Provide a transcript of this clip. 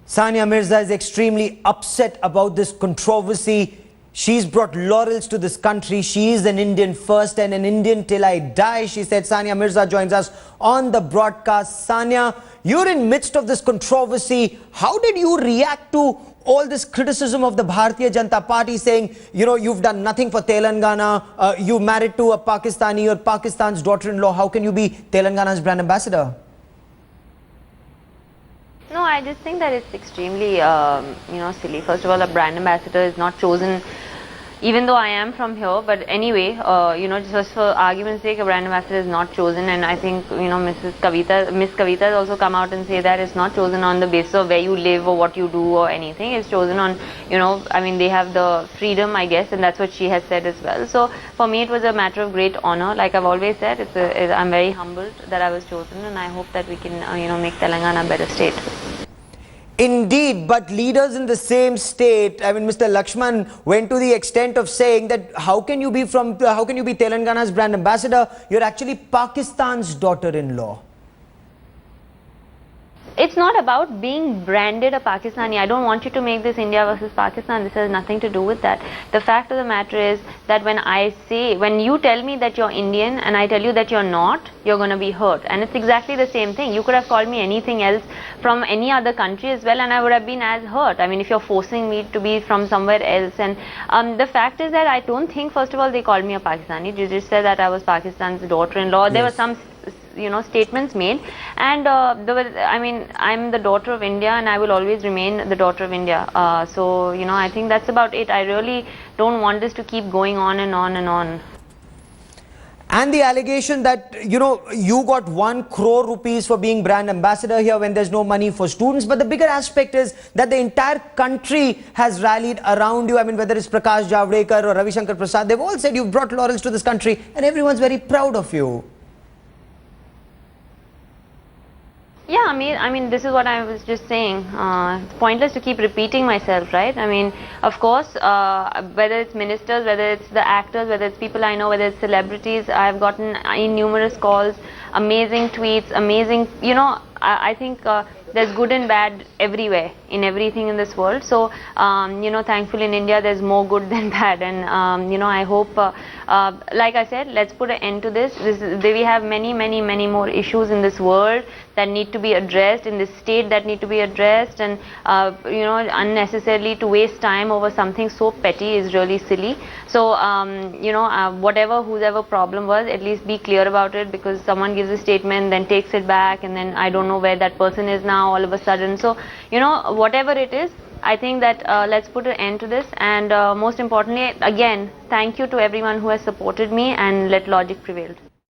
Sania Mirza is extremely upset about this controversy. She's brought laurels to this country. She is an Indian first and an Indian till I die, she said. Sania Mirza joins us on the broadcast. Sania, you're in midst of this controversy. How did you react to all this criticism of the Bharatiya Janata Party saying, you know, you've done nothing for Telangana, you married to a Pakistani, you're Pakistan's daughter-in-law. How can you be Telangana's brand ambassador? No, I just think that it's extremely, silly. First of all, a brand ambassador is not chosen, even though I am from here. But anyway, just for argument's sake, a brand ambassador is not chosen. And I think, Miss Kavita has also come out and say that it's not chosen on the basis of where you live or what you do or anything. It's chosen on, they have the freedom, I guess, and that's what she has said as well. So for me, it was a matter of great honor. Like I've always said, I'm very humbled that I was chosen, and I hope that we can, make Telangana a better state. Indeed, but leaders in the same state, Mr. Lakshman went to the extent of saying that how can you be Telangana's brand ambassador? You're actually Pakistan's daughter-in-law. It's not about being branded a Pakistani. I don't want you to make this India versus Pakistan. This has nothing to do with that. The fact of the matter is that when you tell me that you're Indian and I tell you that you're not, you're going to be hurt. And it's exactly the same thing. You could have called me anything else from any other country as well, and I would have been as hurt. If you're forcing me to be from somewhere else. And the fact is that I don't think, first of all, they called me a Pakistani. They just said that I was Pakistan's daughter-in-law. Yes. There were some statements made, and I'm the daughter of India, and I will always remain the daughter of India. I think that's about it. I really don't want this to keep going on and on and on. And the allegation that, you got 1 crore rupees for being brand ambassador here when there's no money for students. But the bigger aspect is that the entire country has rallied around you. Whether it's Prakash Javadekar or Ravi Shankar Prasad, they've all said you've brought laurels to this country and everyone's very proud of you. Yeah, this is what I was just saying. It's pointless to keep repeating myself, right? Of course, whether it's ministers, whether it's the actors, whether it's people I know, whether it's celebrities, I've gotten numerous calls, amazing tweets, amazing, I think there's good and bad everywhere, in everything in this world. So, thankfully in India there's more good than bad, and I hope, like I said, let's put an end to this. We have many more issues in this world that need to be addressed, in this state that need to be addressed, and unnecessarily to waste time over something so petty is really silly. So, whoever problem was, at least be clear about it, because someone gives a statement, then takes it back, and then I don't know where that person is now all of a sudden. So, whatever it is, I think that let's put an end to this, and most importantly, again, thank you to everyone who has supported me, and let logic prevail.